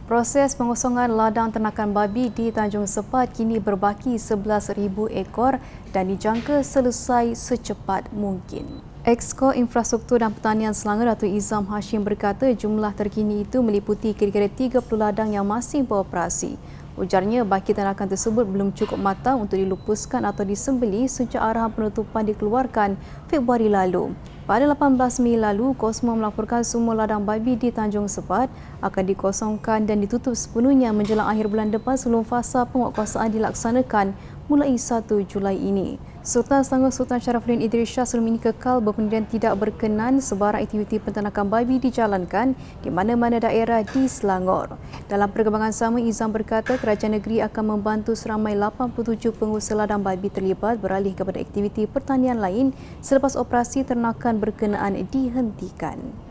Proses pengosongan ladang ternakan babi di Tanjung Sepat kini berbaki 11,000 ekor dan dijangka selesai secepat mungkin. Exco Infrastruktur dan Pertanian Selangor Datuk Izam Hashim berkata jumlah terkini itu meliputi kira-kira 30 ladang yang masih beroperasi. Ujarnya baki ternakan tersebut belum cukup matang untuk dilupuskan atau disembelih sejak arahan penutupan dikeluarkan Februari lalu. Pada 18 Mei lalu, Kosmo melaporkan semua ladang babi di Tanjung Sepat akan dikosongkan dan ditutup sepenuhnya menjelang akhir bulan depan sebelum fasa penguatkuasaan dilaksanakan mulai 1 Julai ini. Sultan Selangor Sultan Sharafuddin Idris Shah sebelum ini kekal berpendirian tidak berkenan sebarang aktiviti penternakan babi dijalankan di mana-mana daerah di Selangor. Dalam perkembangan sama, Izam berkata kerajaan negeri akan membantu seramai 87 pengusaha ladang babi terlibat beralih kepada aktiviti pertanian lain selepas operasi ternakan berkenaan dihentikan.